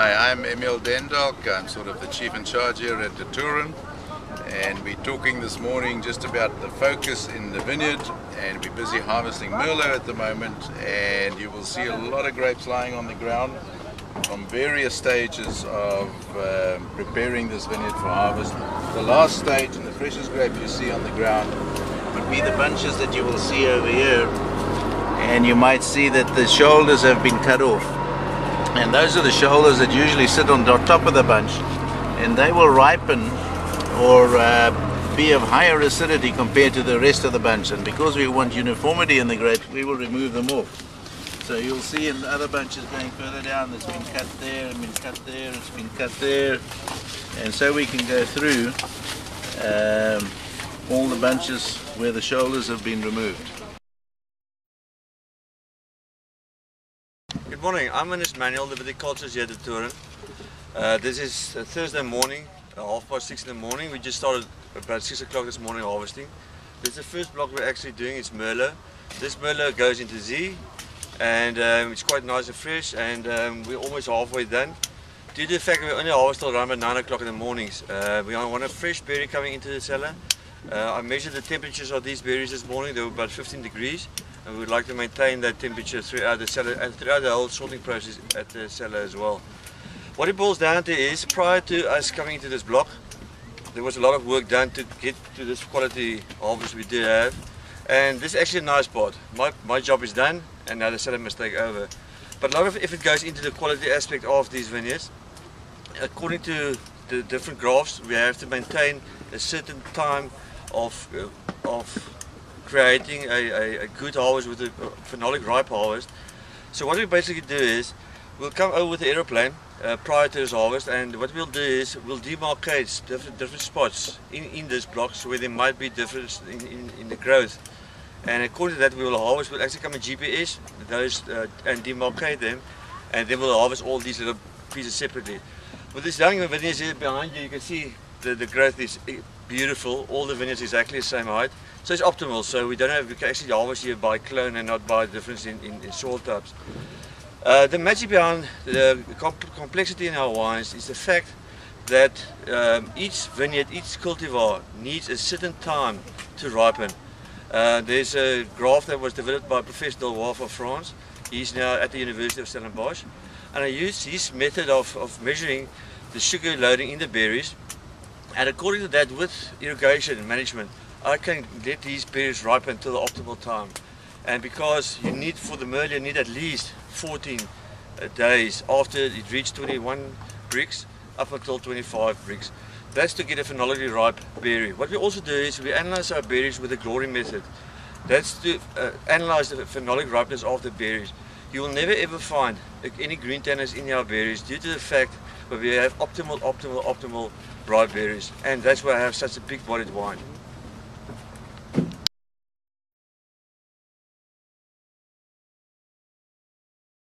Hi, I'm Emil Dendalk. I'm sort of the chief in charge here at the Toren, and we're talking this morning just about the focus in the vineyard, and we're busy harvesting Merlot at the moment, and you will see a lot of grapes lying on the ground from various stages of preparing this vineyard for harvest. The last stage and the freshest grape you see on the ground would be the bunches that you will see over here, and you might see that the shoulders have been cut off. And those are the shoulders that usually sit on the top of the bunch, and they will ripen or be of higher acidity compared to the rest of the bunch. And because we want uniformity in the grapes, we will remove them off. So you'll see in the other bunches going further down, it's been cut there, it's been cut there, it's been cut there. And so we can go through all the bunches where the shoulders have been removed. Good morning, I'm Ernest Manuel, the viticulturist here at the Toren. This is Thursday morning, 6:30 in the morning. We just started about 6 o'clock this morning harvesting. This is the first block we're actually doing, it's Merlot. This Merlot goes into Z, and it's quite nice and fresh, and we're almost halfway done. Due to the fact that we only harvest till around about 9 o'clock in the mornings, we want a fresh berry coming into the cellar. I measured the temperatures of these berries this morning, they were about 15 degrees. And we would like to maintain that temperature throughout the cellar and throughout the whole sorting process at the cellar as well. What it boils down to is, prior to us coming into this block, there was a lot of work done to get to this quality harvest we do have. And this is actually a nice part. My job is done, and now the cellar must take over. But a lot of effort goes into the quality aspect of these vineyards. According to the different graphs, we have to maintain a certain time of creating a good harvest with a phenolic ripe harvest. So what we basically do is we'll come over with the aeroplane prior to this harvest, and what we'll do is we'll demarcate different spots in this blocks where there might be difference in the growth, and according to that we will harvest. We'll actually come in GPS those and demarcate them, and then we'll harvest all these little pieces separately. With this young vineyards here behind you, you can see the growth is beautiful. All the vineyards is exactly the same height, so it's optimal. So we can actually harvest here by clone and not by difference in soil types. The magic behind the complexity in our wines is the fact that each vineyard, each cultivar needs a certain time to ripen. There's a graph that was developed by Professor Delvoye from France. He's now at the University of Stellenbosch, and I used his method of measuring the sugar loading in the berries. And according to that, with irrigation management, I can let these berries ripen until the optimal time. And because you need, for the Merlot, you need at least 14 days after it reaches 21 bricks up until 25 bricks. That's to get a phenolically ripe berry. What we also do is we analyze our berries with the glory method. That's to analyze the phenolic ripeness of the berries. You will never ever find any green tannins in our berries due to the fact that we have optimal ripe berries, and that's why I have such a big bodied wine.